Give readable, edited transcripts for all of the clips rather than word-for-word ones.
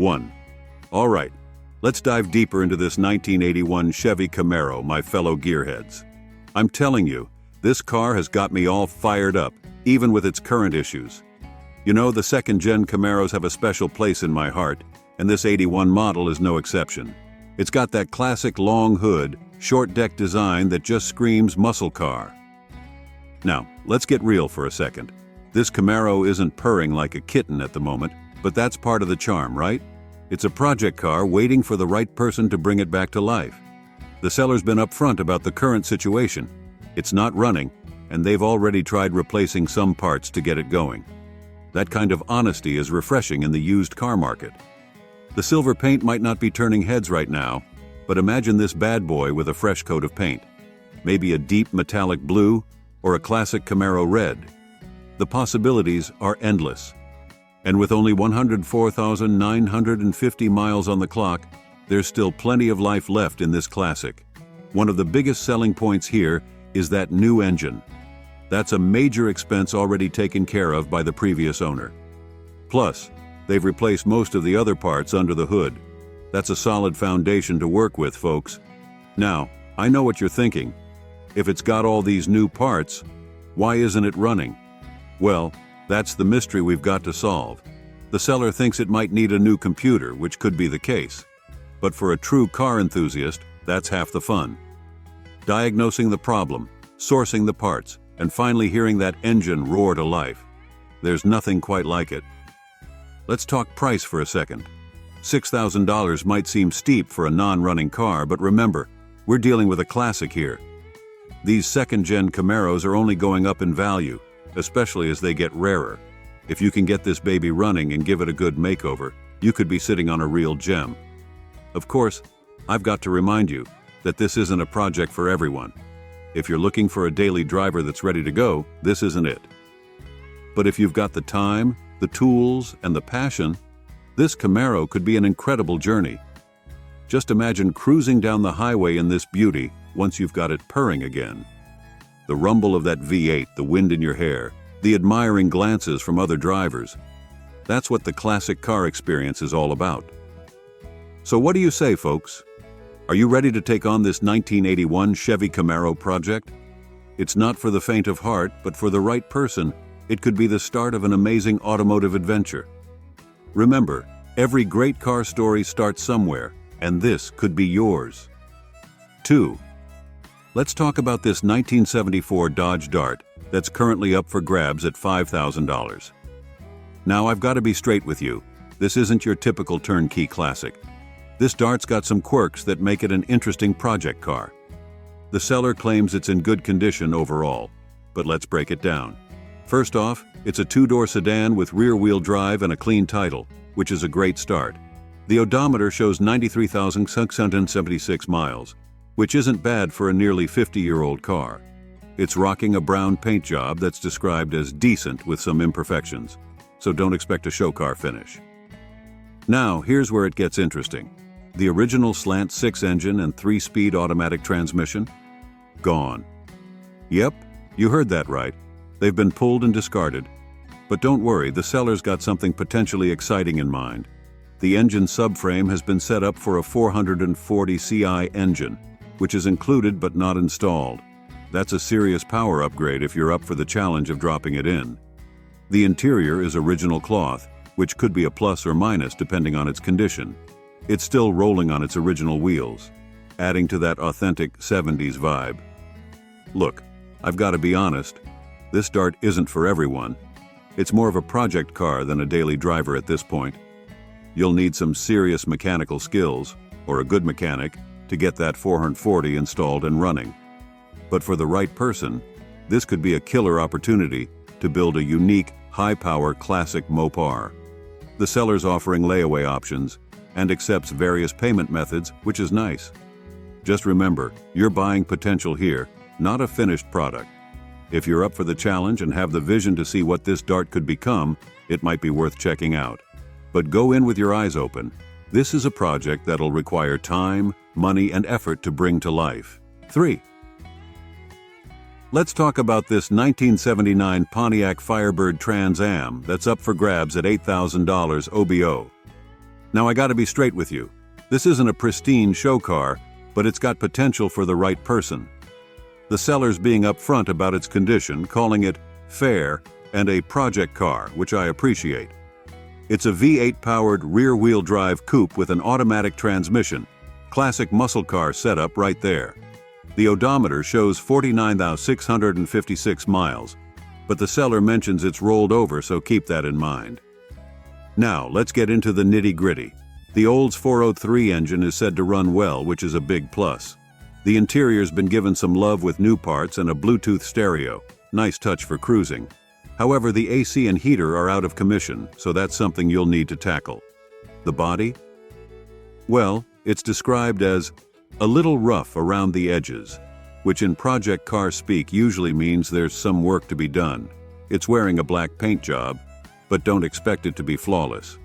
1. All right, let's dive deeper into this 1981 Chevy Camaro, my fellow gearheads. I'm telling you, this car has got me all fired up, even with its current issues. You know, the second-gen Camaros have a special place in my heart, and this 81 model is no exception. It's got that classic long hood, short deck design that just screams muscle car. Now, let's get real for a second. This Camaro isn't purring like a kitten at the moment, but that's part of the charm, right? It's a project car waiting for the right person to bring it back to life. The seller's been upfront about the current situation. It's not running, and they've already tried replacing some parts to get it going. That kind of honesty is refreshing in the used car market. The silver paint might not be turning heads right now, but imagine this bad boy with a fresh coat of paint. Maybe a deep metallic blue or a classic Camaro red. The possibilities are endless. And with only 104,950 miles on the clock, there's still plenty of life left in this classic. One of the biggest selling points here is that new engine. That's a major expense already taken care of by the previous owner. Plus, they've replaced most of the other parts under the hood. That's a solid foundation to work with, folks. Now, I know what you're thinking. If it's got all these new parts, why isn't it running? Well, that's the mystery we've got to solve. The seller thinks it might need a new computer, which could be the case. But for a true car enthusiast, that's half the fun. Diagnosing the problem, sourcing the parts, and finally hearing that engine roar to life. There's nothing quite like it. Let's talk price for a second. $6,000 might seem steep for a non-running car, but remember, we're dealing with a classic here. These second-gen Camaros are only going up in value, especially as they get rarer. If you can get this baby running and give it a good makeover, you could be sitting on a real gem. Of course, I've got to remind you that this isn't a project for everyone. If you're looking for a daily driver that's ready to go, this isn't it. But if you've got the time, the tools, and the passion, this Camaro could be an incredible journey. Just imagine cruising down the highway in this beauty once you've got it purring again. The rumble of that V8, the wind in your hair, the admiring glances from other drivers. That's what the classic car experience is all about. So what do you say, folks? Are you ready to take on this 1981 Chevy Camaro project? It's not for the faint of heart, but for the right person, it could be the start of an amazing automotive adventure. Remember, every great car story starts somewhere, and this could be yours. 2. Let's talk about this 1974 Dodge Dart that's currently up for grabs at $5,000. Now, I've got to be straight with you. This isn't your typical turnkey classic. This Dart's got some quirks that make it an interesting project car. The seller claims it's in good condition overall, but let's break it down. First off, it's a two-door sedan with rear-wheel drive and a clean title, which is a great start. The odometer shows 93,676 miles, which isn't bad for a nearly 50-year-old car. It's rocking a brown paint job that's described as decent with some imperfections, so don't expect a show car finish. Now, here's where it gets interesting. The original slant 6 engine and 3-speed automatic transmission? Gone. Yep, you heard that right. They've been pulled and discarded. But don't worry, the seller's got something potentially exciting in mind. The engine subframe has been set up for a 440 CI engine, which is included but not installed. That's a serious power upgrade if you're up for the challenge of dropping it in. The interior is original cloth, which could be a plus or minus depending on its condition. It's still rolling on its original wheels, adding to that authentic 70s vibe. Look, I've got to be honest, this Dart isn't for everyone. It's more of a project car than a daily driver at this point. You'll need some serious mechanical skills, or a good mechanic, to get that 440 installed and running. But for the right person, this could be a killer opportunity to build a unique, high-power classic Mopar. The seller's offering layaway options and accepts various payment methods, which is nice. Just remember, you're buying potential here, not a finished product. If you're up for the challenge and have the vision to see what this Dart could become, it might be worth checking out. But go in with your eyes open. This is a project that'll require time, money, and effort to bring to life. 3. Let's talk about this 1979 Pontiac Firebird Trans Am that's up for grabs at $8,000 OBO. Now I gotta be straight with you. This isn't a pristine show car, but it's got potential for the right person. The seller's being upfront about its condition, calling it fair and a project car, which I appreciate. It's a V8-powered rear-wheel drive coupe with an automatic transmission, classic muscle car setup right there. The odometer shows 49,656 miles, but the seller mentions it's rolled over, so keep that in mind. Now, let's get into the nitty-gritty. The Olds 403 engine is said to run well, which is a big plus. The interior's been given some love with new parts and a Bluetooth stereo. Nice touch for cruising. However, the AC and heater are out of commission, so that's something you'll need to tackle. The body? Well, it's described as a little rough around the edges, which in project car speak usually means there's some work to be done. It's wearing a black paint job, but don't expect it to be flawless.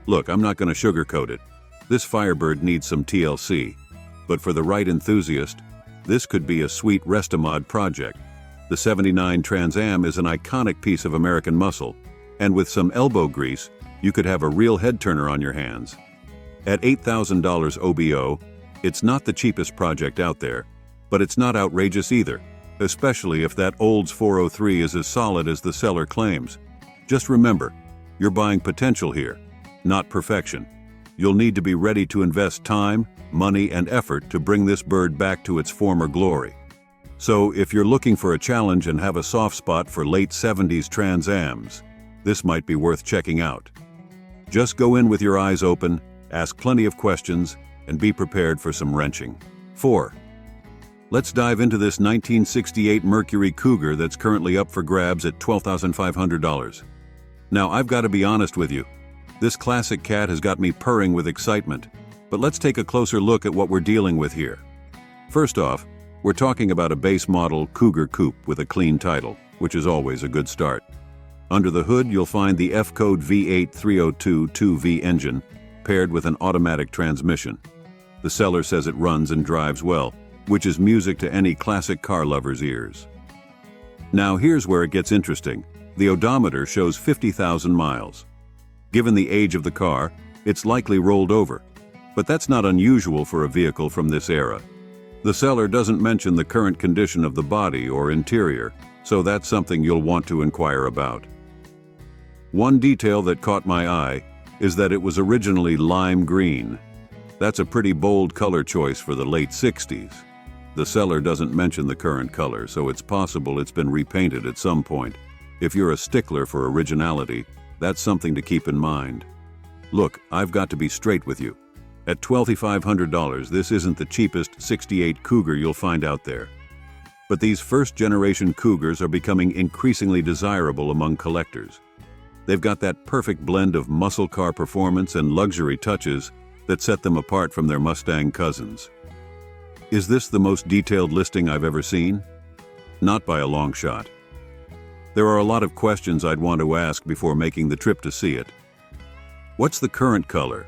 Look, I'm not going to sugarcoat it. This Firebird needs some TLC, but for the right enthusiast, this could be a sweet Restomod project. The 79 Trans Am is an iconic piece of American muscle, and with some elbow grease, you could have a real head-turner on your hands. At $8,000 OBO, it's not the cheapest project out there, but it's not outrageous either, especially if that Olds 403 is as solid as the seller claims. Just remember, you're buying potential here, not perfection. You'll need to be ready to invest time, money, and effort to bring this bird back to its former glory. So if you're looking for a challenge and have a soft spot for late 70s Trans Ams, this might be worth checking out. Just go in with your eyes open, ask plenty of questions, and be prepared for some wrenching. 4. Let's dive into this 1968 Mercury Cougar that's currently up for grabs at $12,500. Now, I've got to be honest with you. This classic cat has got me purring with excitement, but let's take a closer look at what we're dealing with here. First off, we're talking about a base model Cougar coupe with a clean title, which is always a good start. Under the hood, you'll find the F-code V8 302 2V engine, paired with an automatic transmission. The seller says it runs and drives well, which is music to any classic car lover's ears. Now here's where it gets interesting. The odometer shows 50,000 miles. Given the age of the car, it's likely rolled over, but that's not unusual for a vehicle from this era. The seller doesn't mention the current condition of the body or interior, so that's something you'll want to inquire about. One detail that caught my eye is that it was originally lime green. That's a pretty bold color choice for the late 60s. The seller doesn't mention the current color, so it's possible it's been repainted at some point. If you're a stickler for originality, that's something to keep in mind. Look, I've got to be straight with you. At $12,500, this isn't the cheapest '68 Cougar you'll find out there. But these first-generation Cougars are becoming increasingly desirable among collectors. They've got that perfect blend of muscle car performance and luxury touches that set them apart from their Mustang cousins. Is this the most detailed listing I've ever seen? Not by a long shot. There are a lot of questions I'd want to ask before making the trip to see it. What's the current color?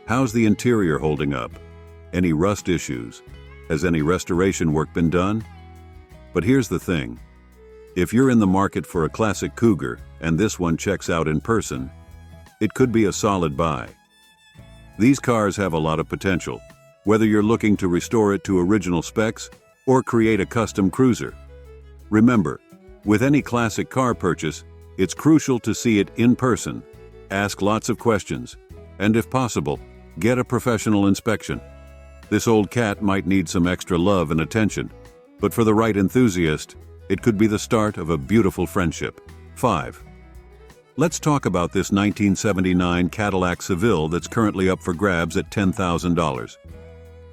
How's the interior holding up? Any rust issues? Has any restoration work been done? But here's the thing. If you're in the market for a classic Cougar, and this one checks out in person, it could be a solid buy. These cars have a lot of potential, whether you're looking to restore it to original specs or create a custom cruiser. Remember, with any classic car purchase, it's crucial to see it in person, ask lots of questions, and if possible, get a professional inspection. This old cat might need some extra love and attention, but for the right enthusiast, it could be the start of a beautiful friendship. 5. Let's talk about this 1979 Cadillac Seville that's currently up for grabs at $10,000.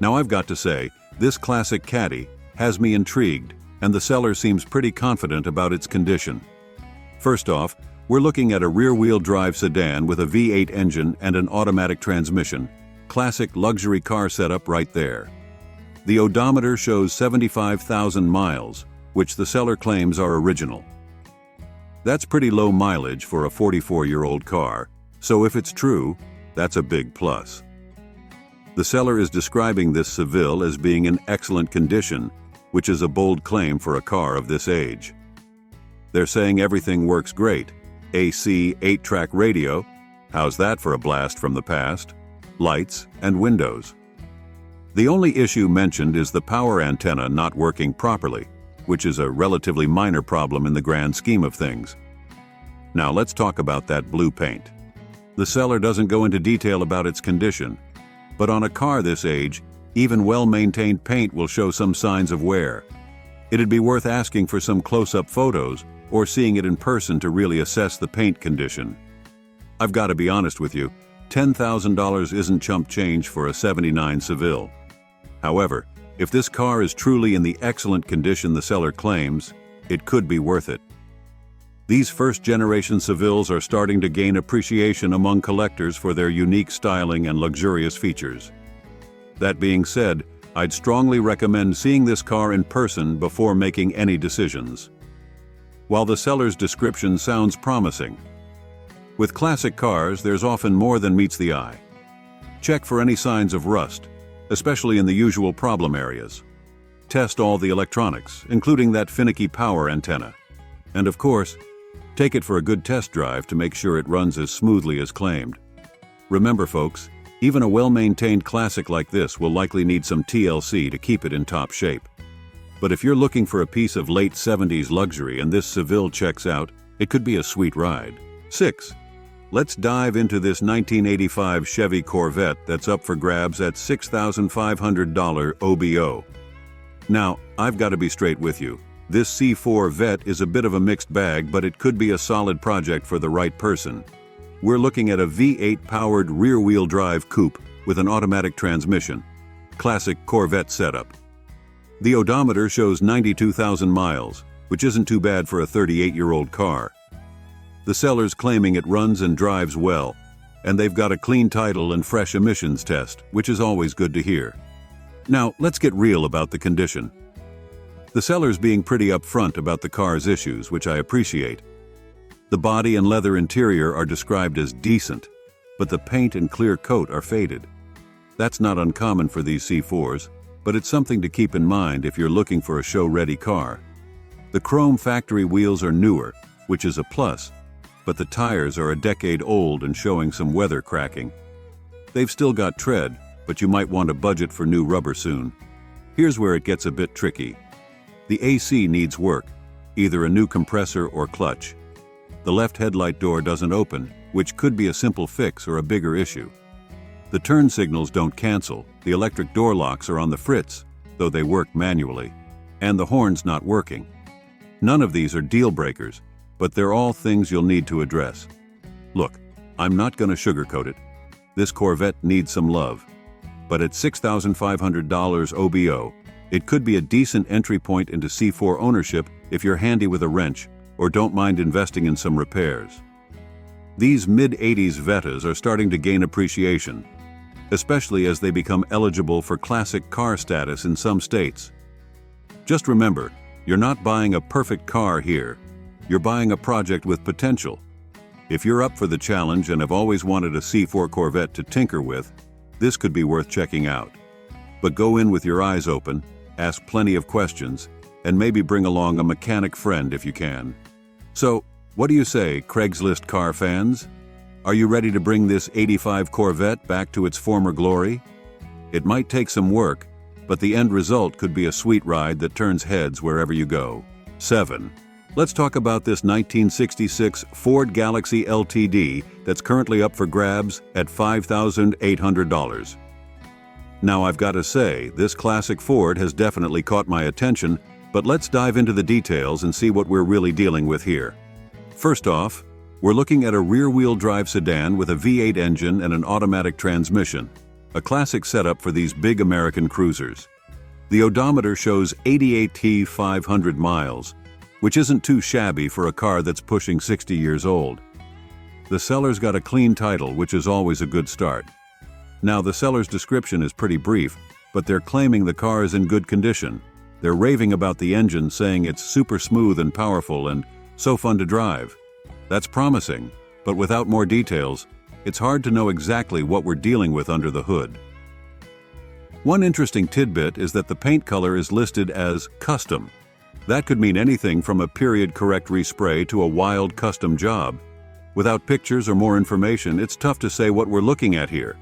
Now I've got to say, this classic caddy has me intrigued, and the seller seems pretty confident about its condition. First off, we're looking at a rear-wheel drive sedan with a V8 engine and an automatic transmission. Classic luxury car setup right there. The odometer shows 75,000 miles, which the seller claims are original. That's pretty low mileage for a 44-year-old car, so if it's true, that's a big plus. The seller is describing this Seville as being in excellent condition, which is a bold claim for a car of this age. They're saying everything works great. AC 8-track radio, how's that for a blast from the past? lights, and windows. The only issue mentioned is the power antenna not working properly, which is a relatively minor problem in the grand scheme of things. Now let's talk about that blue paint. The seller doesn't go into detail about its condition, but on a car this age, even well-maintained paint will show some signs of wear. It'd be worth asking for some close-up photos or seeing it in person to really assess the paint condition. I've got to be honest with you, $10,000 isn't chump change for a '79 Seville. However, if this car is truly in the excellent condition the seller claims, it could be worth it. These first-generation Sevilles are starting to gain appreciation among collectors for their unique styling and luxurious features. That being said, I'd strongly recommend seeing this car in person before making any decisions. While the seller's description sounds promising, with classic cars, there's often more than meets the eye. Check for any signs of rust, especially in the usual problem areas. Test all the electronics, including that finicky power antenna. And of course, take it for a good test drive to make sure it runs as smoothly as claimed. Remember folks, even a well-maintained classic like this will likely need some TLC to keep it in top shape. But if you're looking for a piece of late '70s luxury and this Seville checks out, it could be a sweet ride. 6. Let's dive into this 1985 Chevy Corvette that's up for grabs at $6,500 OBO. Now, I've got to be straight with you. This C4 Vet is a bit of a mixed bag, but it could be a solid project for the right person. We're looking at a V8-powered rear-wheel drive coupe with an automatic transmission. Classic Corvette setup. The odometer shows 92,000 miles, which isn't too bad for a 38-year-old car. The seller's claiming it runs and drives well, and they've got a clean title and fresh emissions test, which is always good to hear. Now, let's get real about the condition. The seller's being pretty upfront about the car's issues, which I appreciate. The body and leather interior are described as decent, but the paint and clear coat are faded. That's not uncommon for these C4s, but it's something to keep in mind if you're looking for a show-ready car. The chrome factory wheels are newer, which is a plus, but the tires are a decade old and showing some weather cracking. They've still got tread, but you might want a budget for new rubber soon. Here's where it gets a bit tricky. The AC needs work, either a new compressor or clutch. The left headlight door doesn't open, which could be a simple fix or a bigger issue. The turn signals don't cancel, the electric door locks are on the fritz, though they work manually, and the horn's not working. None of these are deal breakers, but they're all things you'll need to address. Look, I'm not going to sugarcoat it. This Corvette needs some love. But at $6,500 OBO, it could be a decent entry point into C4 ownership if you're handy with a wrench or don't mind investing in some repairs. These mid-'80s Vettas are starting to gain appreciation, especially as they become eligible for classic car status in some states. Just remember, you're not buying a perfect car here. You're buying a project with potential. If you're up for the challenge and have always wanted a C4 Corvette to tinker with, this could be worth checking out. But go in with your eyes open, ask plenty of questions, and maybe bring along a mechanic friend if you can. So, what do you say, Craigslist car fans? Are you ready to bring this '85 Corvette back to its former glory? It might take some work, but the end result could be a sweet ride that turns heads wherever you go. 7. Let's talk about this 1966 Ford Galaxy LTD that's currently up for grabs at $5,800. Now I've got to say, this classic Ford has definitely caught my attention, but let's dive into the details and see what we're really dealing with here. First off, we're looking at a rear-wheel drive sedan with a V8 engine and an automatic transmission, a classic setup for these big American cruisers. The odometer shows 88,500 miles, which isn't too shabby for a car that's pushing 60 years old. The seller's got a clean title, which is always a good start. Now, the seller's description is pretty brief, but they're claiming the car is in good condition. They're raving about the engine, saying it's super smooth and powerful and so fun to drive. That's promising, but without more details, it's hard to know exactly what we're dealing with under the hood. One interesting tidbit is that the paint color is listed as custom. That could mean anything from a period-correct respray to a wild custom job. Without pictures or more information, it's tough to say what we're looking at here.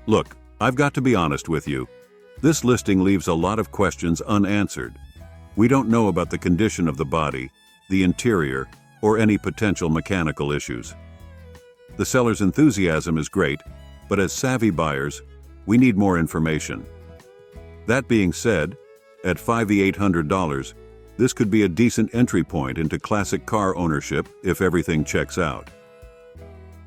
Look, I've got to be honest with you. This listing leaves a lot of questions unanswered. We don't know about the condition of the body, the interior, or any potential mechanical issues. The seller's enthusiasm is great, but as savvy buyers, we need more information. That being said, at $5,800, this could be a decent entry point into classic car ownership if everything checks out.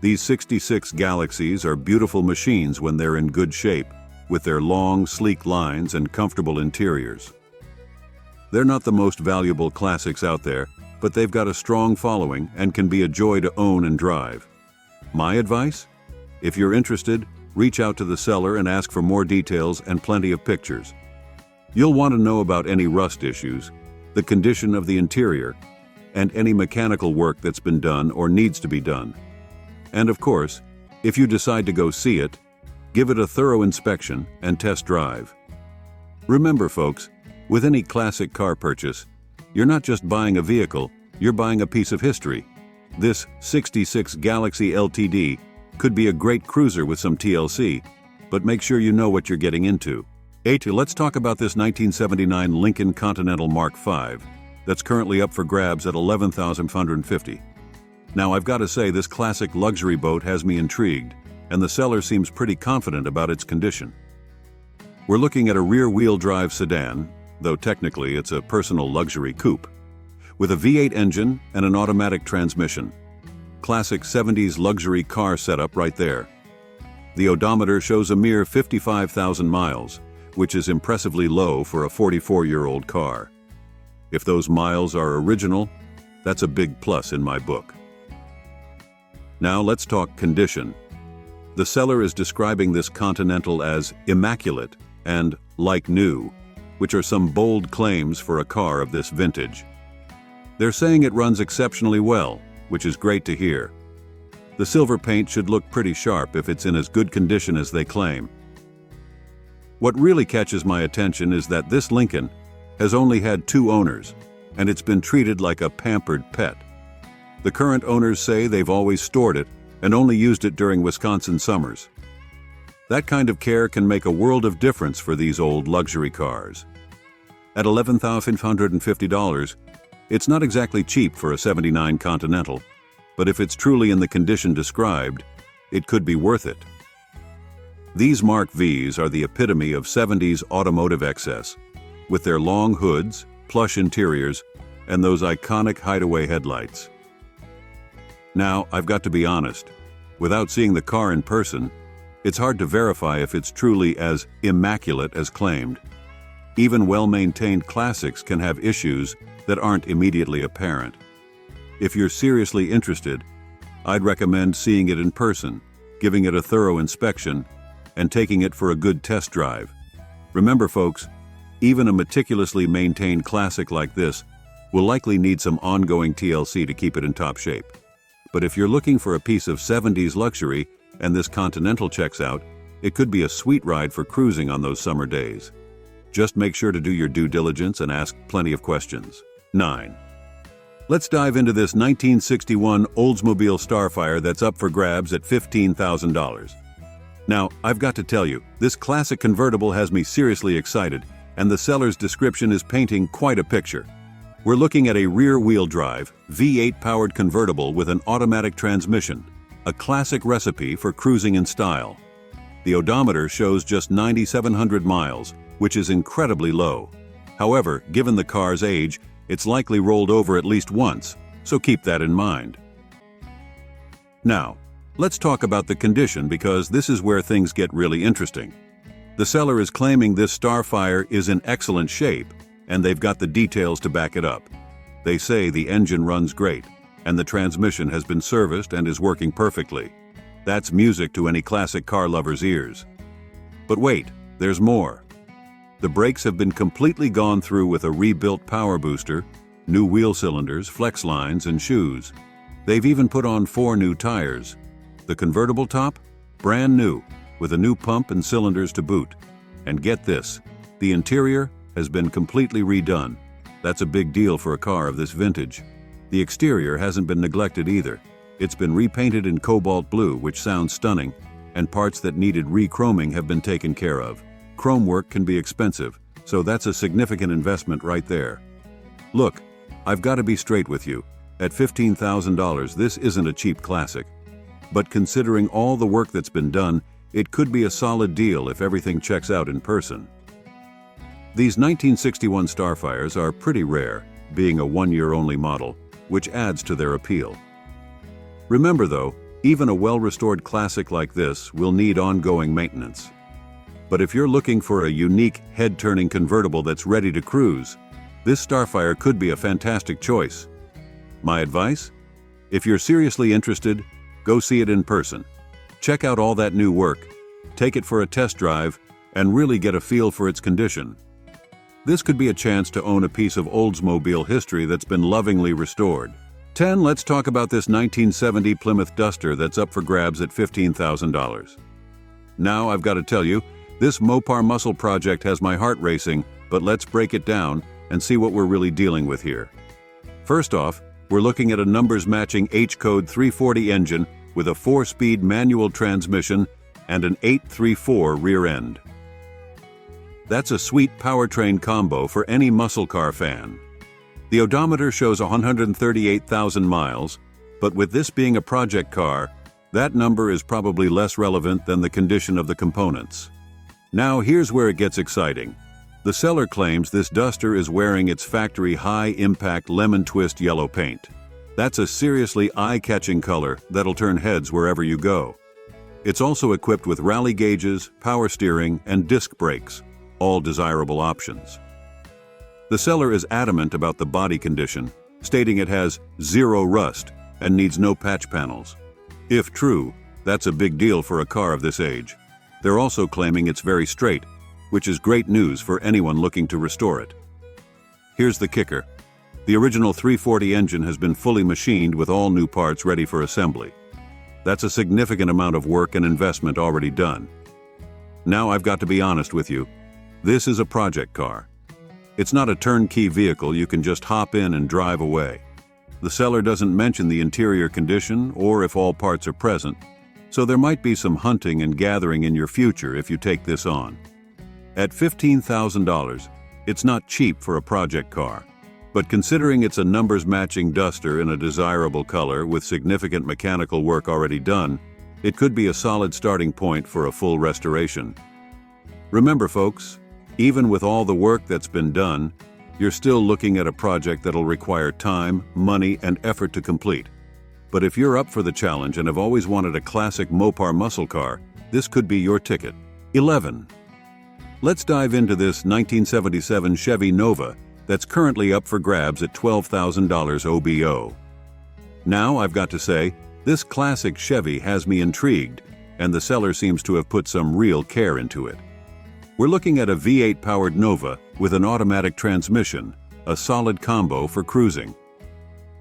These 66 Galaxies are beautiful machines when they're in good shape, with their long, sleek lines and comfortable interiors. They're not the most valuable classics out there, but they've got a strong following and can be a joy to own and drive. My advice? If you're interested, reach out to the seller and ask for more details and plenty of pictures. You'll want to know about any rust issues, the condition of the interior, and any mechanical work that's been done or needs to be done. And of course, if you decide to go see it, give it a thorough inspection and test drive. Remember, folks, with any classic car purchase, you're not just buying a vehicle, you're buying a piece of history. This 66 Galaxy LTD could be a great cruiser with some TLC, but make sure you know what you're getting into. Let's talk about this 1979 Lincoln Continental Mark V that's currently up for grabs at $11,550. Now, I've got to say, this classic luxury boat has me intrigued, and the seller seems pretty confident about its condition. We're looking at a rear-wheel drive sedan, though technically it's a personal luxury coupe, with a V8 engine and an automatic transmission. Classic 70s luxury car setup right there. The odometer shows a mere 55,000 miles, which is impressively low for a 44-year-old car. If those miles are original, that's a big plus in my book. Now let's talk condition. The seller is describing this Continental as immaculate and like new, which are some bold claims for a car of this vintage. They're saying it runs exceptionally well, which is great to hear. The silver paint should look pretty sharp if it's in as good condition as they claim. What really catches my attention is that this Lincoln has only had 2 owners, and it's been treated like a pampered pet. The current owners say they've always stored it and only used it during Wisconsin summers. That kind of care can make a world of difference for these old luxury cars. At $11,550, it's not exactly cheap for a '79 Continental, but if it's truly in the condition described, it could be worth it. These Mark Vs are the epitome of '70s automotive excess, with their long hoods, plush interiors, and those iconic hideaway headlights. Now, I've got to be honest, without seeing the car in person, it's hard to verify if it's truly as immaculate as claimed. Even well-maintained classics can have issues that aren't immediately apparent. If you're seriously interested, I'd recommend seeing it in person, giving it a thorough inspection, and taking it for a good test drive. Remember, folks, even a meticulously maintained classic like this will likely need some ongoing TLC to keep it in top shape. But if you're looking for a piece of '70s luxury and this Continental checks out, it could be a sweet ride for cruising on those summer days. Just make sure to do your due diligence and ask plenty of questions. 9. Let's dive into this 1961 Oldsmobile Starfire that's up for grabs at $15,000. Now, I've got to tell you, this classic convertible has me seriously excited, and the seller's description is painting quite a picture. We're looking at a rear-wheel drive, V8-powered convertible with an automatic transmission, a classic recipe for cruising in style. The odometer shows just 9,700 miles, which is incredibly low. However, given the car's age, it's likely rolled over at least once, so keep that in mind. Now, let's talk about the condition because this is where things get really interesting. The seller is claiming this Starfire is in excellent shape, and they've got the details to back it up. They say the engine runs great, and the transmission has been serviced and is working perfectly. That's music to any classic car lover's ears. But wait, there's more. The brakes have been completely gone through with a rebuilt power booster, new wheel cylinders, flex lines, and shoes. They've even put on 4 new tires. The convertible top? Brand new, with a new pump and cylinders to boot. And get this, the interior has been completely redone. That's a big deal for a car of this vintage. The exterior hasn't been neglected either. It's been repainted in cobalt blue, which sounds stunning, and parts that needed re-chroming have been taken care of. Chrome work can be expensive, so that's a significant investment right there. Look, I've got to be straight with you. At $15,000, this isn't a cheap classic. But considering all the work that's been done, it could be a solid deal if everything checks out in person. These 1961 Starfires are pretty rare, being a one-year-only model, which adds to their appeal. Remember though, even a well-restored classic like this will need ongoing maintenance. But if you're looking for a unique, head-turning convertible that's ready to cruise, this Starfire could be a fantastic choice. My advice? If you're seriously interested, go see it in person. Check out all that new work, take it for a test drive, and really get a feel for its condition. This could be a chance to own a piece of Oldsmobile history that's been lovingly restored. 10. Let's talk about this 1970 Plymouth Duster that's up for grabs at $15,000. Now I've got to tell you, this Mopar muscle project has my heart racing, but let's break it down and see what we're really dealing with here. First off, we're looking at a numbers-matching H-code 340 engine with a 4-speed manual transmission and an 834 rear end. That's a sweet powertrain combo for any muscle car fan. The odometer shows 138,000 miles, but with this being a project car, that number is probably less relevant than the condition of the components. Now here's where it gets exciting. The seller claims this Duster is wearing its factory high-impact lemon twist yellow paint. That's a seriously eye-catching color that'll turn heads wherever you go. It's also equipped with rally gauges, power steering, and disc brakes, all desirable options. The seller is adamant about the body condition, stating it has zero rust and needs no patch panels. If true, that's a big deal for a car of this age. They're also claiming it's very straight, which is great news for anyone looking to restore it. Here's the kicker. The original 340 engine has been fully machined with all new parts ready for assembly. That's a significant amount of work and investment already done. Now I've got to be honest with you. This is a project car. It's not a turnkey vehicle you can just hop in and drive away. The seller doesn't mention the interior condition or if all parts are present, so there might be some hunting and gathering in your future if you take this on. At $15,000, it's not cheap for a project car, but considering it's a numbers-matching Duster in a desirable color with significant mechanical work already done, it could be a solid starting point for a full restoration. Remember folks, even with all the work that's been done, you're still looking at a project that'll require time, money, and effort to complete. But if you're up for the challenge and have always wanted a classic Mopar muscle car, this could be your ticket. 11. Let's dive into this 1977 Chevy Nova that's currently up for grabs at $12,000 OBO. Now I've got to say, this classic Chevy has me intrigued, and the seller seems to have put some real care into it. We're looking at a V8-powered Nova with an automatic transmission, a solid combo for cruising.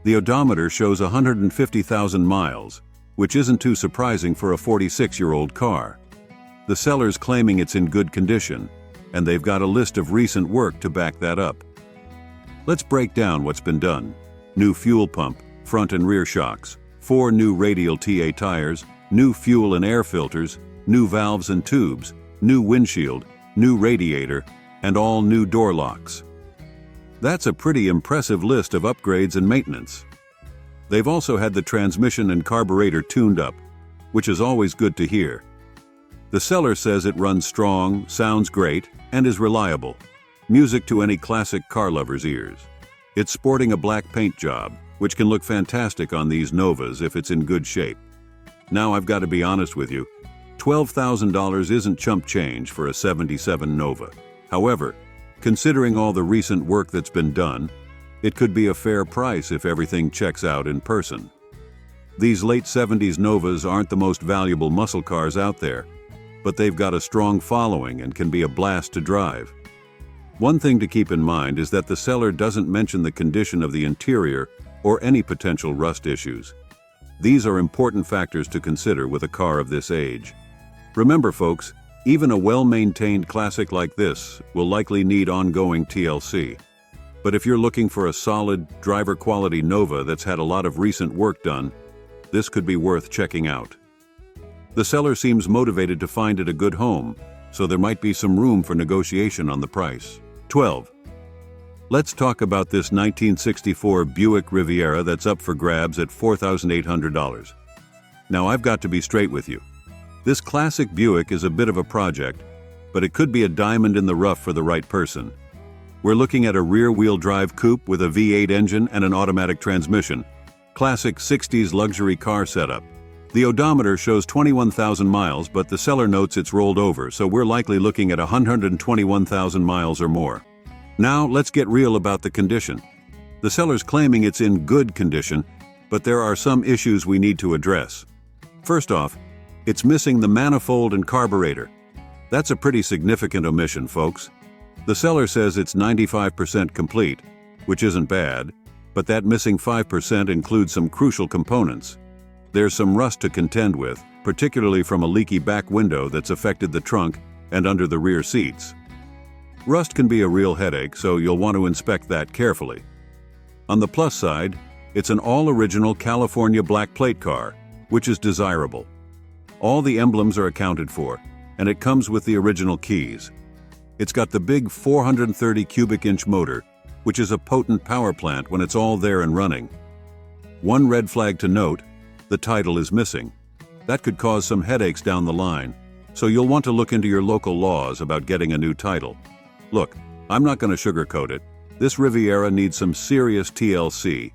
The odometer shows 150,000 miles, which isn't too surprising for a 46-year-old car. The seller's claiming it's in good condition, and they've got a list of recent work to back that up. Let's break down what's been done. New fuel pump, front and rear shocks, 4 new radial TA tires, new fuel and air filters, new valves and tubes, new windshield, new radiator, and all new door locks. That's a pretty impressive list of upgrades and maintenance. They've also had the transmission and carburetor tuned up, which is always good to hear. The seller says it runs strong, sounds great, and is reliable. Music to any classic car lover's ears. It's sporting a black paint job, which can look fantastic on these Novas if it's in good shape. Now I've got to be honest with you, $12,000 isn't chump change for a 77 Nova. However, considering all the recent work that's been done, it could be a fair price if everything checks out in person. These late 70s Novas aren't the most valuable muscle cars out there, but they've got a strong following and can be a blast to drive. One thing to keep in mind is that the seller doesn't mention the condition of the interior or any potential rust issues. These are important factors to consider with a car of this age. Remember folks, even a well-maintained classic like this will likely need ongoing TLC. But if you're looking for a solid, driver-quality Nova that's had a lot of recent work done, this could be worth checking out. The seller seems motivated to find it a good home, so there might be some room for negotiation on the price. 12. Let's talk about this 1964 Buick Riviera that's up for grabs at $4,800. Now I've got to be straight with you. This classic Buick is a bit of a project, but it could be a diamond in the rough for the right person. We're looking at a rear-wheel drive coupe with a V8 engine and an automatic transmission. Classic 60s luxury car setup. The odometer shows 21,000 miles, but the seller notes it's rolled over, so we're likely looking at 121,000 miles or more. Now, let's get real about the condition. The seller's claiming it's in good condition, but there are some issues we need to address. First off, it's missing the manifold and carburetor. That's a pretty significant omission, folks. The seller says it's 95% complete, which isn't bad, but that missing 5% includes some crucial components. There's some rust to contend with, particularly from a leaky back window that's affected the trunk and under the rear seats. Rust can be a real headache, so you'll want to inspect that carefully. On the plus side, it's an all-original California black plate car, which is desirable. All the emblems are accounted for, and it comes with the original keys. It's got the big 430 cubic inch motor, which is a potent power plant when it's all there and running. One red flag to note: the title is missing. That could cause some headaches down the line, so you'll want to look into your local laws about getting a new title. Look, I'm not going to sugarcoat it. This Riviera needs some serious TLC,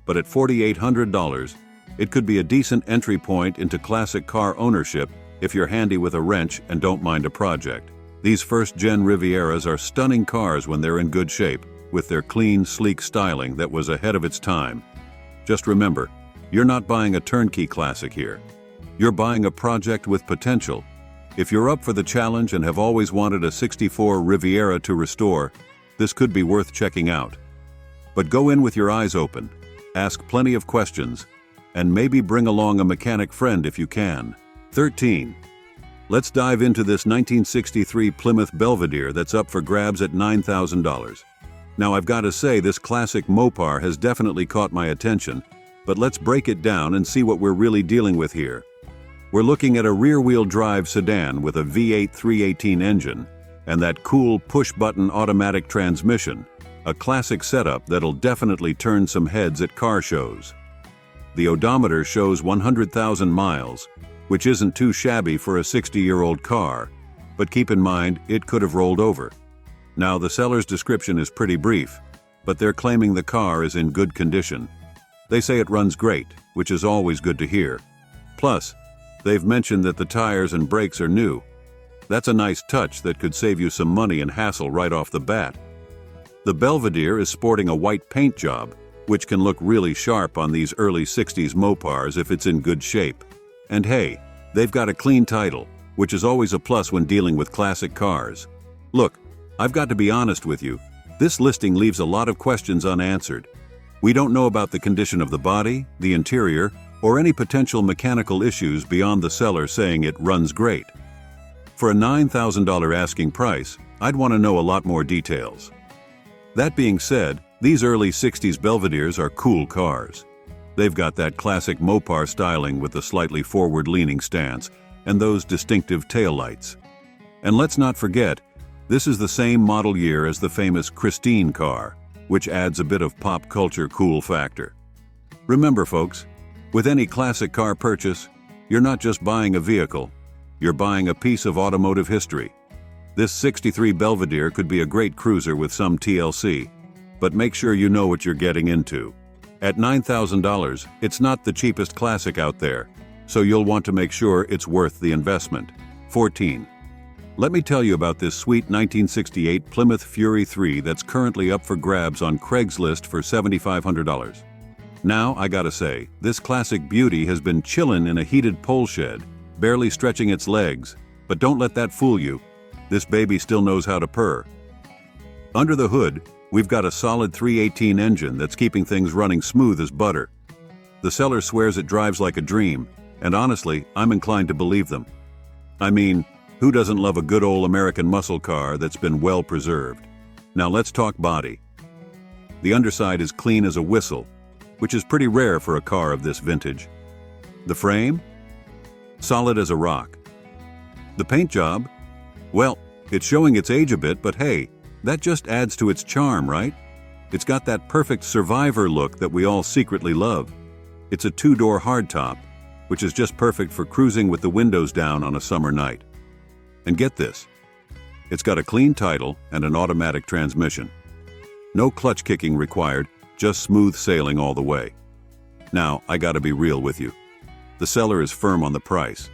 but at $4,800, it could be a decent entry point into classic car ownership if you're handy with a wrench and don't mind a project. These first-gen Rivieras are stunning cars when they're in good shape, with their clean, sleek styling that was ahead of its time. Just remember, you're not buying a turnkey classic here. You're buying a project with potential. If you're up for the challenge and have always wanted a '64 Riviera to restore, this could be worth checking out. But go in with your eyes open, ask plenty of questions, and maybe bring along a mechanic friend if you can. 13. Let's dive into this 1963 Plymouth Belvedere that's up for grabs at $9,000. Now I've got to say, this classic Mopar has definitely caught my attention, but let's break it down and see what we're really dealing with here. We're looking at a rear-wheel drive sedan with a V8 318 engine and that cool push-button automatic transmission, a classic setup that'll definitely turn some heads at car shows. The odometer shows 100,000 miles, which isn't too shabby for a 60-year-old car, but keep in mind it could have rolled over. Now, the seller's description is pretty brief, but they're claiming the car is in good condition. They say it runs great, which is always good to hear. Plus, they've mentioned that the tires and brakes are new. That's a nice touch that could save you some money and hassle right off the bat. The Belvedere is sporting a white paint job, which can look really sharp on these early 60s Mopars if it's in good shape. And hey, they've got a clean title, which is always a plus when dealing with classic cars. Look, I've got to be honest with you, this listing leaves a lot of questions unanswered. We don't know about the condition of the body, the interior, or any potential mechanical issues beyond the seller saying it runs great. For a $9,000 asking price, I'd want to know a lot more details. That being said, these early 60s Belvederes are cool cars. They've got that classic Mopar styling with the slightly forward-leaning stance and those distinctive taillights. And let's not forget, this is the same model year as the famous Christine car, which adds a bit of pop culture cool factor. Remember, folks, with any classic car purchase, you're not just buying a vehicle, you're buying a piece of automotive history. This '63 Belvedere could be a great cruiser with some TLC, but make sure you know what you're getting into. At $9,000, it's not the cheapest classic out there, so you'll want to make sure it's worth the investment. 14. Let me tell you about this sweet 1968 Plymouth Fury 3 that's currently up for grabs on Craigslist for $7,500. Now, I gotta say, this classic beauty has been chillin' in a heated pole shed, barely stretching its legs, but don't let that fool you. This baby still knows how to purr. Under the hood, we've got a solid 318 engine that's keeping things running smooth as butter. The seller swears it drives like a dream, and honestly, I'm inclined to believe them. I mean, who doesn't love a good old American muscle car that's been well preserved? Now let's talk body. The underside is clean as a whistle, which is pretty rare for a car of this vintage. The frame? solid as a rock. The paint job? Well, it's showing its age a bit, but hey, that just adds to its charm, right? It's got that perfect survivor look that we all secretly love. It's a two-door hardtop, which is just perfect for cruising with the windows down on a summer night. And get this, it's got a clean title and an automatic transmission. No clutch kicking required, just smooth sailing all the way. Now, I gotta be real with you. The seller is firm on the price.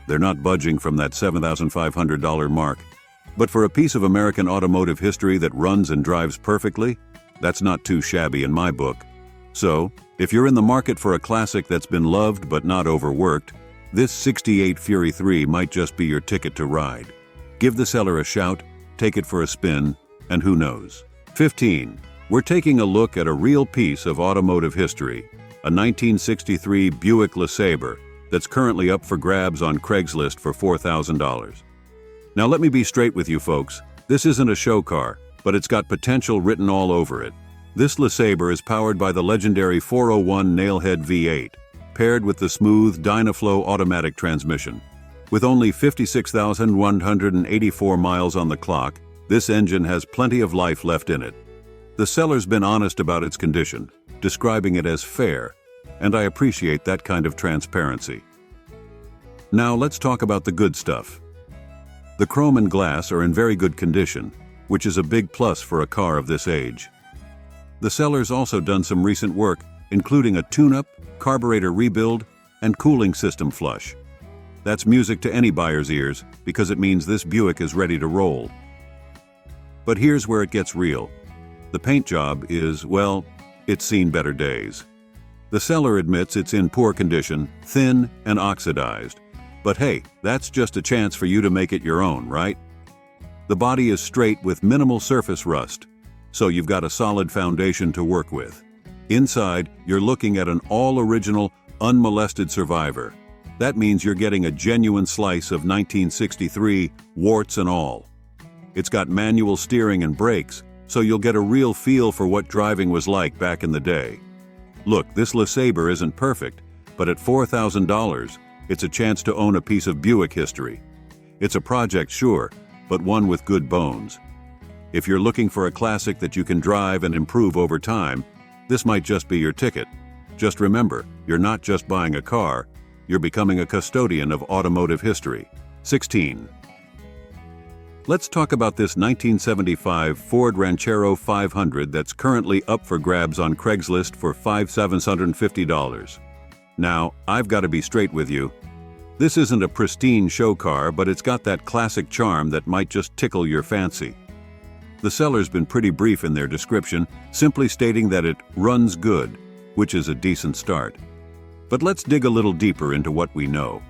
They're not budging from that $7,500 mark. But for a piece of American automotive history that runs and drives perfectly, that's not too shabby in my book. So, if you're in the market for a classic that's been loved but not overworked, this '68 Fury 3 might just be your ticket to ride. Give the seller a shout, take it for a spin, and who knows. 15. We're taking a look at a real piece of automotive history, a 1963 Buick Lasaber that's currently up for grabs on Craigslist for $4,000. Now let me be straight with you folks, this isn't a show car, but it's got potential written all over it. This Lasaber is powered by the legendary 401 Nailhead V8, paired with the smooth Dynaflow automatic transmission. With only 56,184 miles on the clock, this engine has plenty of life left in it. The seller's been honest about its condition, describing it as fair, and I appreciate that kind of transparency. Now let's talk about the good stuff. The chrome and glass are in very good condition, which is a big plus for a car of this age. The seller's also done some recent work, including a tune-up, carburetor rebuild, and cooling system flush. That's music to any buyer's ears because it means this Buick is ready to roll. But here's where it gets real. The paint job is, well, it's seen better days. The seller admits it's in poor condition, thin and oxidized. But hey, that's just a chance for you to make it your own, right? The body is straight with minimal surface rust, so you've got a solid foundation to work with. Inside, you're looking at an all-original, unmolested survivor. That means you're getting a genuine slice of 1963, warts and all. It's got manual steering and brakes, so you'll get a real feel for what driving was like back in the day. Look, this Lasaber isn't perfect, but at $4,000, it's a chance to own a piece of Buick history. It's a project, sure, but one with good bones. If you're looking for a classic that you can drive and improve over time, this might just be your ticket. Just remember, you're not just buying a car, you're becoming a custodian of automotive history. 16. Let's talk about this 1975 Ford Ranchero 500 that's currently up for grabs on Craigslist for $5,750. Now, I've got to be straight with you. This isn't a pristine show car, but it's got that classic charm that might just tickle your fancy. The seller's been pretty brief in their description, simply stating that it runs good, which is a decent start. But let's dig a little deeper into what we know.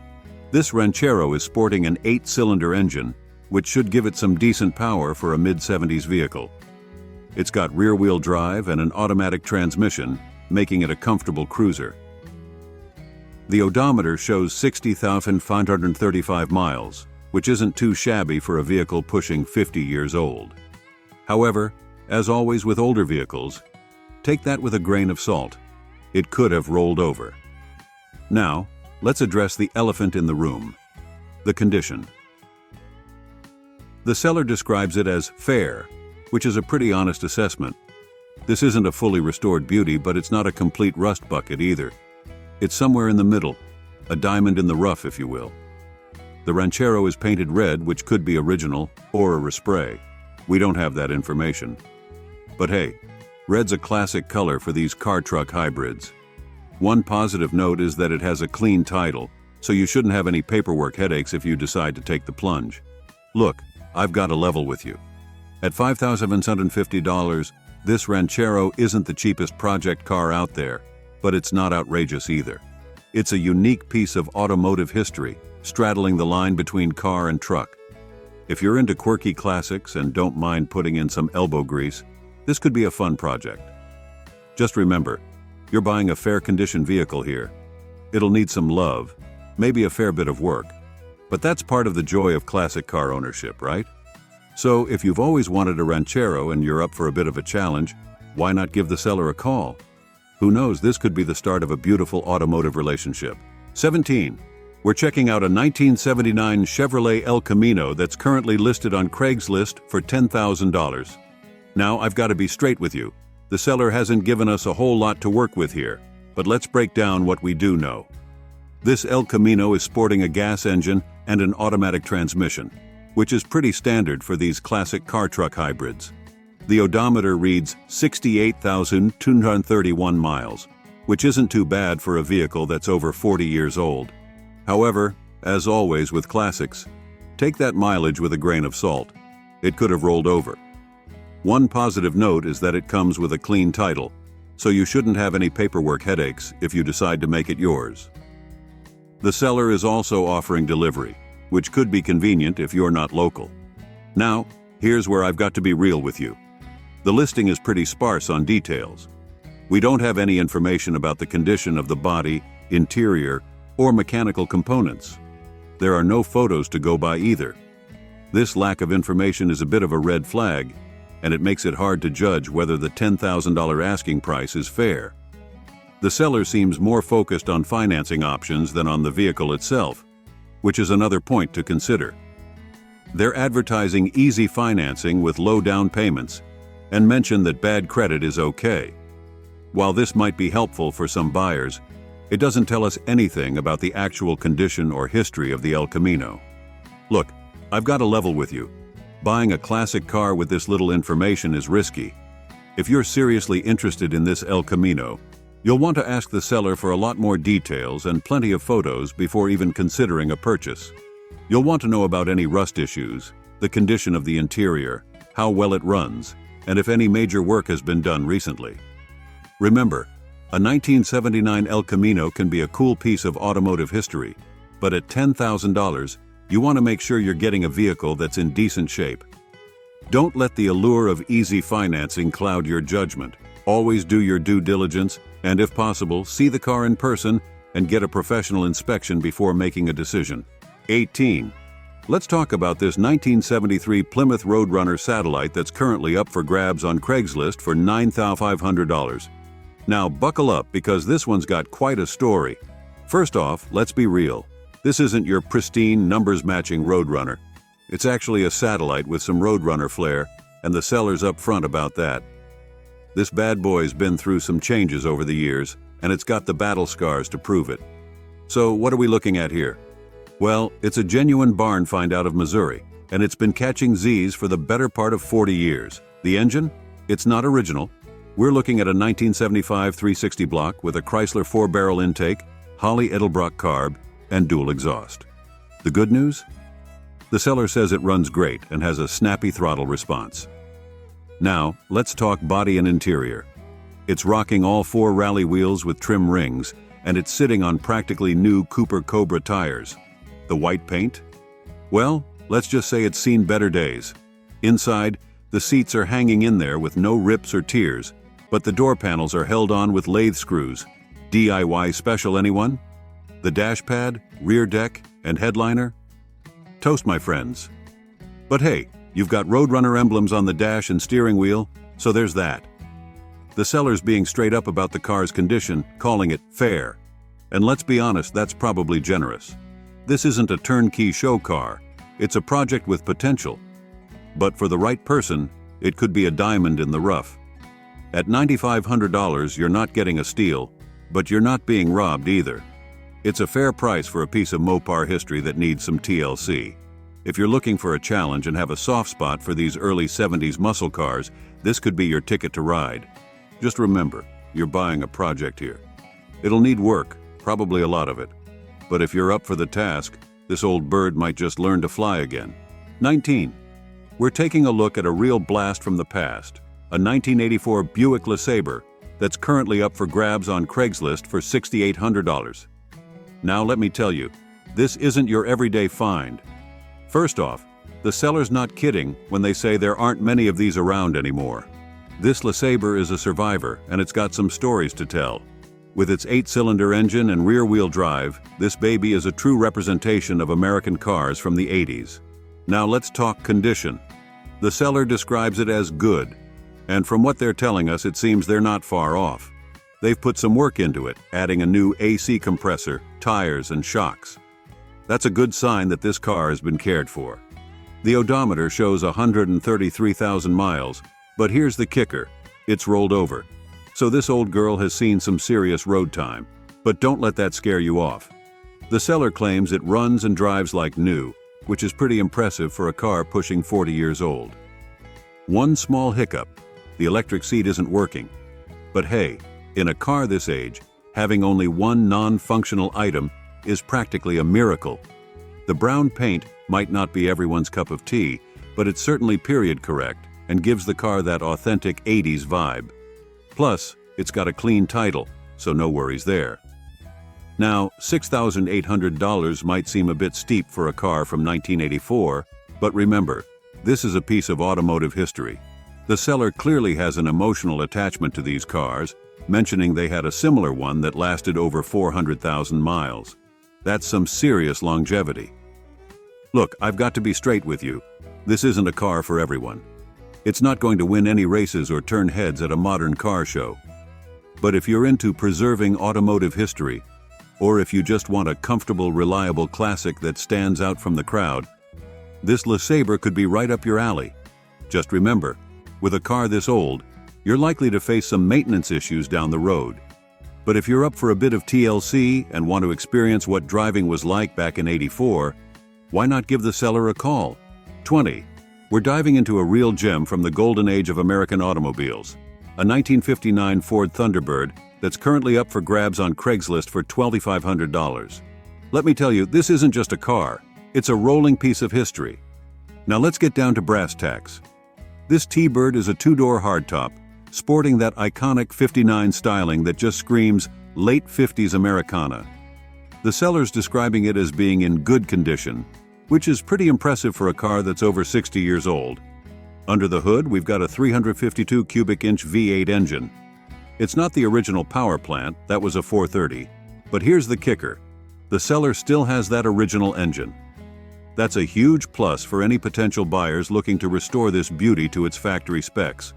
This Ranchero is sporting an 8-cylinder engine, which should give it some decent power for a mid-70s vehicle. It's got rear-wheel drive and an automatic transmission, making it a comfortable cruiser. The odometer shows 60,535 miles, which isn't too shabby for a vehicle pushing 50 years old. However, as always with older vehicles, take that with a grain of salt. It could have rolled over. Now, let's address the elephant in the room: the condition. The seller describes it as fair, which is a pretty honest assessment. This isn't a fully restored beauty, but it's not a complete rust bucket either. It's somewhere in the middle, a diamond in the rough, if you will. The Ranchero is painted red, which could be original or a respray. We don't have that information. But hey, red's a classic color for these car-truck hybrids. One positive note is that it has a clean title, so you shouldn't have any paperwork headaches if you decide to take the plunge. Look, I've got to level with you. At $5,750, this Ranchero isn't the cheapest project car out there, but it's not outrageous either. It's a unique piece of automotive history, straddling the line between car and truck. If you're into quirky classics and don't mind putting in some elbow grease, this could be a fun project. Just remember, you're buying a fair-condition vehicle here. It'll need some love, maybe a fair bit of work, but that's part of the joy of classic car ownership, right? So if you've always wanted a Ranchero and you're up for a bit of a challenge, why not give the seller a call? Who knows, this could be the start of a beautiful automotive relationship. 17. We're checking out a 1979 Chevrolet El Camino that's currently listed on Craigslist for $10,000. Now, I've got to be straight with you. The seller hasn't given us a whole lot to work with here, but let's break down what we do know. This El Camino is sporting a gas engine and an automatic transmission, which is pretty standard for these classic car-truck hybrids. The odometer reads 68,231 miles, which isn't too bad for a vehicle that's over 40 years old. However, as always with classics, take that mileage with a grain of salt. It could have rolled over. One positive note is that it comes with a clean title, so you shouldn't have any paperwork headaches if you decide to make it yours. The seller is also offering delivery, which could be convenient if you're not local. Now, here's where I've got to be real with you. The listing is pretty sparse on details. We don't have any information about the condition of the body, interior, or mechanical components. There are no photos to go by either. This lack of information is a bit of a red flag, and it makes it hard to judge whether the $10,000 asking price is fair. The seller seems more focused on financing options than on the vehicle itself, which is another point to consider. They're advertising easy financing with low down payments and mention that bad credit is okay. While this might be helpful for some buyers, it doesn't tell us anything about the actual condition or history of the El Camino. Look, I've got to level with you. Buying a classic car with this little information is risky. If you're seriously interested in this El Camino, you'll want to ask the seller for a lot more details and plenty of photos before even considering a purchase. You'll want to know about any rust issues, the condition of the interior, how well it runs, and if any major work has been done recently. Remember, a 1979 El Camino can be a cool piece of automotive history, but at $10,000, you want to make sure you're getting a vehicle that's in decent shape. Don't let the allure of easy financing cloud your judgment. Always do your due diligence, and if possible, see the car in person and get a professional inspection before making a decision. 18. Let's talk about this 1973 Plymouth Roadrunner Satellite that's currently up for grabs on Craigslist for $9,500. Now buckle up because this one's got quite a story. First off, let's be real. This isn't your pristine, numbers-matching Roadrunner. It's actually a satellite with some Roadrunner flair, and the seller's up front about that. This bad boy's been through some changes over the years, and it's got the battle scars to prove it. So what are we looking at here? Well, it's a genuine barn find out of Missouri, and it's been catching Z's for the better part of 40 years. The engine? It's not original. We're looking at a 1975 360 block with a Chrysler 4-barrel intake, Holley Edelbrock carb, and dual exhaust. The good news? The seller says it runs great and has a snappy throttle response. Now, let's talk body and interior. It's rocking all 4 rally wheels with trim rings, and it's sitting on practically new Cooper Cobra tires. The white paint? Well, let's just say it's seen better days. Inside, the seats are hanging in there with no rips or tears, but the door panels are held on with lathe screws. DIY special, anyone? The dash pad, rear deck, and headliner? Toast, my friends. But hey, you've got Roadrunner emblems on the dash and steering wheel, so there's that. The seller's being straight up about the car's condition, calling it fair. And let's be honest, that's probably generous. This isn't a turnkey show car. It's a project with potential. But for the right person, it could be a diamond in the rough. At $9,500, you're not getting a steal, but you're not being robbed either. It's a fair price for a piece of Mopar history that needs some TLC. If you're looking for a challenge and have a soft spot for these early 70s muscle cars, this could be your ticket to ride. Just remember, you're buying a project here. It'll need work, probably a lot of it. But if you're up for the task, this old bird might just learn to fly again. 19. We're taking a look at a real blast from the past, a 1984 Buick Lasaber that's currently up for grabs on Craigslist for $6,800. Now let me tell you, this isn't your everyday find. First off, the seller's not kidding when they say there aren't many of these around anymore. This Lasaber is a survivor, and it's got some stories to tell. With its 8-cylinder engine and rear-wheel drive, this baby is a true representation of American cars from the 80s. Now let's talk condition. The seller describes it as good, and from what they're telling us, it seems they're not far off. They've put some work into it, adding a new AC compressor, tires, and shocks. That's a good sign that this car has been cared for. The odometer shows 133,000 miles, but here's the kicker. It's rolled over. So this old girl has seen some serious road time, but don't let that scare you off. The seller claims it runs and drives like new, which is pretty impressive for a car pushing 40 years old. One small hiccup: the electric seat isn't working. But hey, in a car this age, having only one non-functional item is practically a miracle. The brown paint might not be everyone's cup of tea, but it's certainly period correct and gives the car that authentic 80s vibe. Plus, it's got a clean title, so no worries there. Now, $6,800 might seem a bit steep for a car from 1984, but remember, this is a piece of automotive history. The seller clearly has an emotional attachment to these cars, mentioning they had a similar one that lasted over 400,000 miles. That's some serious longevity. Look, I've got to be straight with you. This isn't a car for everyone. It's not going to win any races or turn heads at a modern car show. But if you're into preserving automotive history, or if you just want a comfortable, reliable classic that stands out from the crowd, this Lasaber could be right up your alley. Just remember, with a car this old, you're likely to face some maintenance issues down the road. But if you're up for a bit of TLC and want to experience what driving was like back in '84, why not give the seller a call? 20. We're diving into a real gem from the golden age of American automobiles, a 1959 Ford Thunderbird that's currently up for grabs on Craigslist for $2,500. Let me tell you, this isn't just a car, it's a rolling piece of history. Now let's get down to brass tacks. This T-Bird is a two-door hardtop, sporting that iconic '59 styling that just screams late '50s Americana. The seller's describing it as being in good condition, which is pretty impressive for a car that's over 60 years old. Under the hood, we've got a 352 cubic inch V8 engine. It's not the original power plant, that was a 430, but here's the kicker. The seller still has that original engine. That's a huge plus for any potential buyers looking to restore this beauty to its factory specs.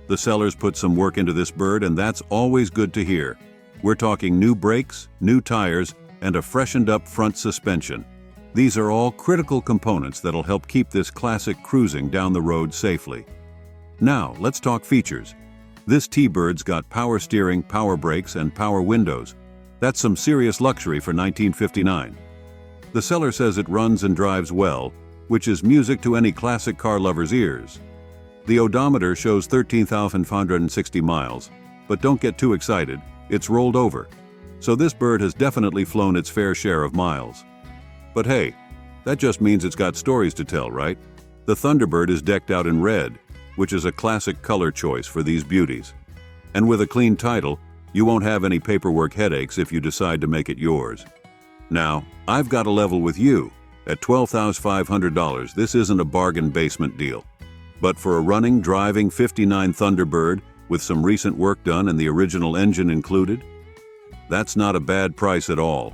The seller's put some work into this bird, and that's always good to hear. We're talking new brakes, new tires, and a freshened up front suspension. These are all critical components that'll help keep this classic cruising down the road safely. Now, let's talk features. This T-Bird's got power steering, power brakes, and power windows. That's some serious luxury for 1959. The seller says it runs and drives well, which is music to any classic car lover's ears. The odometer shows 13,560 miles, but don't get too excited, it's rolled over. So this bird has definitely flown its fair share of miles. But hey, that just means it's got stories to tell, right? The Thunderbird is decked out in red, which is a classic color choice for these beauties. And with a clean title, you won't have any paperwork headaches if you decide to make it yours. Now, I've got to level with you. At $12,500, this isn't a bargain basement deal. But for a running, driving '59 Thunderbird with some recent work done and the original engine included, that's not a bad price at all.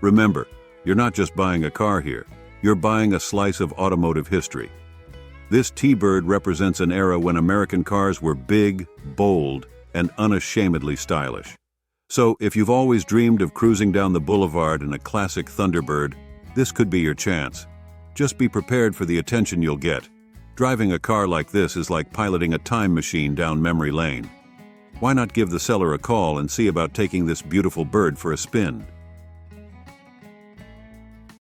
Remember, you're not just buying a car here, you're buying a slice of automotive history. This T-Bird represents an era when American cars were big, bold, and unashamedly stylish. So if you've always dreamed of cruising down the boulevard in a classic Thunderbird, this could be your chance. Just be prepared for the attention you'll get. Driving a car like this is like piloting a time machine down memory lane. Why not give the seller a call and see about taking this beautiful bird for a spin?